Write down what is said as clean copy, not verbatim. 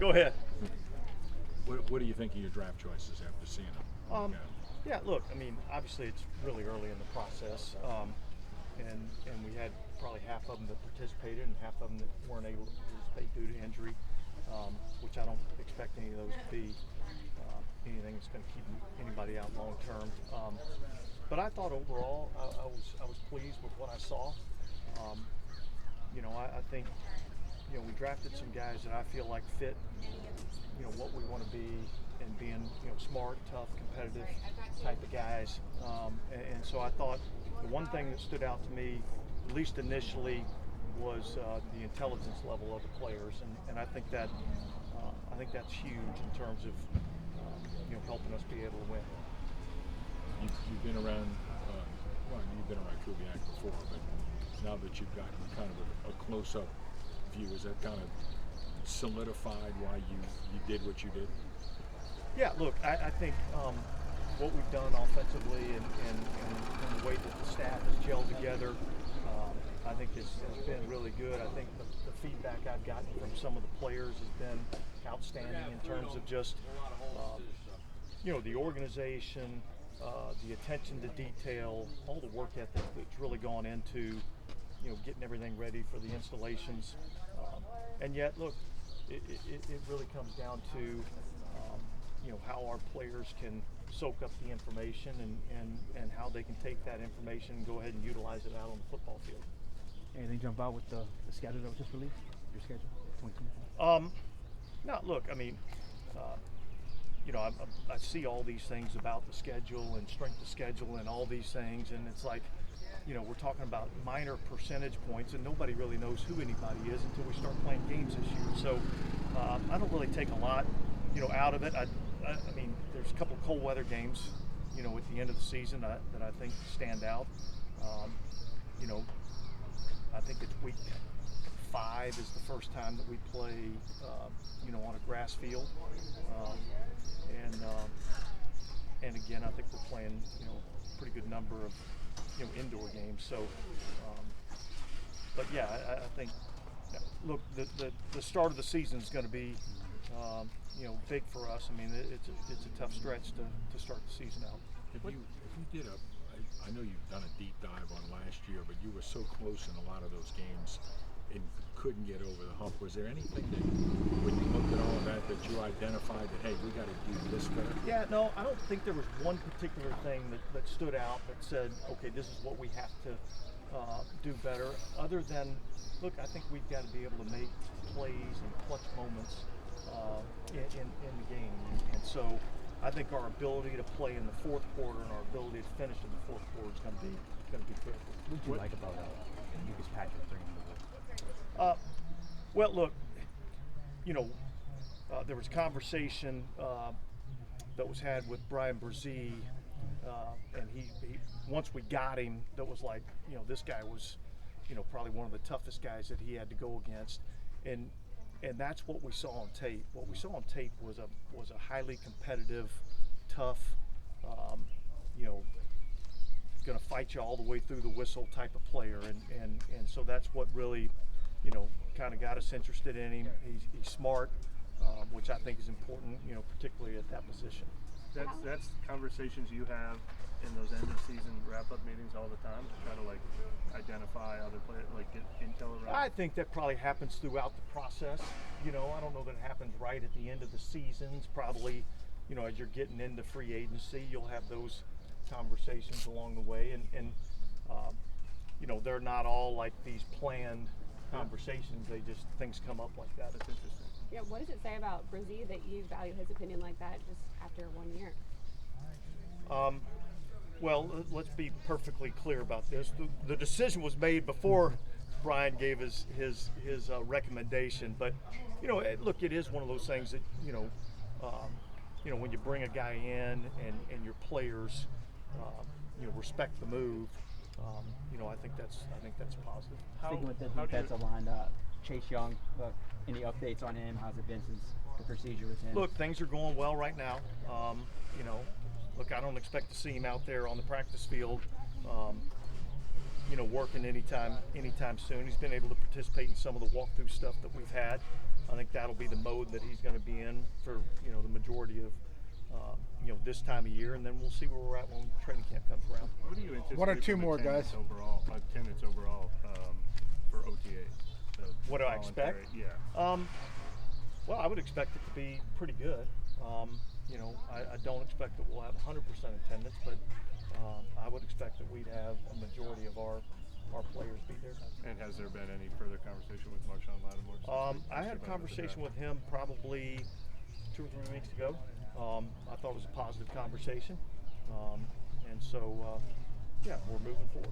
Go ahead. What do you think of your draft choices after seeing them? Yeah, look, I mean, obviously it's really early in the process, and we had probably half of them that participated and half of them that weren't able to participate due to injury, which I don't expect any of those to be anything that's going to keep anybody out long term. But I thought overall I was pleased with what I saw. I think we drafted some guys that I feel like fit what we want to be and being smart, tough, competitive type of guys. And so I thought the one thing that stood out to me, at least initially, was the intelligence level of the players, and I think that's huge in terms of helping us be able to win. You've been around, you've been around Kubiak before, but now that you've gotten kind of a close-up view, is that kind of solidified why you did what you did? Yeah, look, I think what we've done offensively and the way that the staff has gelled together, I think has been really good. I think the feedback I've gotten from some of the players has been outstanding in terms of just the organization, the attention to detail, all the work ethic that's really gone into getting everything ready for the installations. And yet, look, it really comes down to how our players can soak up the information and how they can take that information and go ahead and utilize it out on the football field. Anything jump out with the schedule that was just released? Your schedule, 2024? No, look, I mean, I see all these things about the schedule and strength of schedule and all these things, and it's like, we're talking about minor percentage points, and nobody really knows who anybody is until we start playing games this year. So I don't really take a lot, out of it. I mean, there's a couple of cold weather games, at the end of the season that I think stand out. I think it's week 5 is the first time that we play, on a grass field, and again, I think we're playing, a pretty good number of, indoor games. So, but yeah, I think, look, the start of the season is going to be, big for us. I mean, it's a tough stretch to start the season out. If you did I know you've done a deep dive on last year, but you were so close in a lot of those games and couldn't get over the hump. Was there anything that, when you looked at all of that you identified that, hey, we got to do this better? Yeah, no, I don't think there was one particular thing that stood out that said, okay, this is what we have to do better. Other than, look, I think we've got to be able to make plays and clutch moments in the game, and so I think our ability to play in the fourth quarter and our ability to finish in the fourth quarter is going to be critical. What do you like about Lucas Patrick bringing to the book? Well, look, there was a conversation that was had with Brian Brzee, and he once we got him, that was like, this guy was, probably one of the toughest guys that he had to go against, and that's what we saw on tape. What we saw on tape was a highly competitive, tough, going to fight you all the way through the whistle type of player, and so that's what really, kind of got us interested in him. He's smart, which I think is important, particularly at that position. That's conversations you have in those end of season wrap up meetings all the time to try to identify other players, get intel around. I think that probably happens throughout the process. I don't know that it happens right at the end of the seasons. Probably, as you're getting into free agency, you'll have those conversations along the way, and they're not all like these planned conversations. They just, things come up like that. It's interesting. Yeah, what does it say about Brzee that you value his opinion like that just after 1 year? Well, let's be perfectly clear about this. The decision was made before Brian gave his recommendation, but look, it is one of those things that when you bring a guy in and your players respect the move, I think that's positive. Speaking with the defensive line, Chase Young, any updates on him? How's it been since the procedure with him? Look, things are going well right now. Look, I don't expect to see him out there on the practice field, working anytime soon. He's been able to participate in some of the walkthrough stuff that we've had. I think that'll be the mode that he's going to be in for the majority of this time of year, and then we'll see where we're at when training camp comes around. What do you anticipate? What are two from more, guys? Attendance overall for OTAs. What do I expect? Yeah. Well, I would expect it to be pretty good. I don't expect that we'll have 100% attendance, but I would expect that we'd have a majority of our players be there. And has there been any further conversation with Marshon Lattimore? I had a conversation with him probably 2 or 3 weeks ago. I thought it was a positive conversation, and so we're moving forward.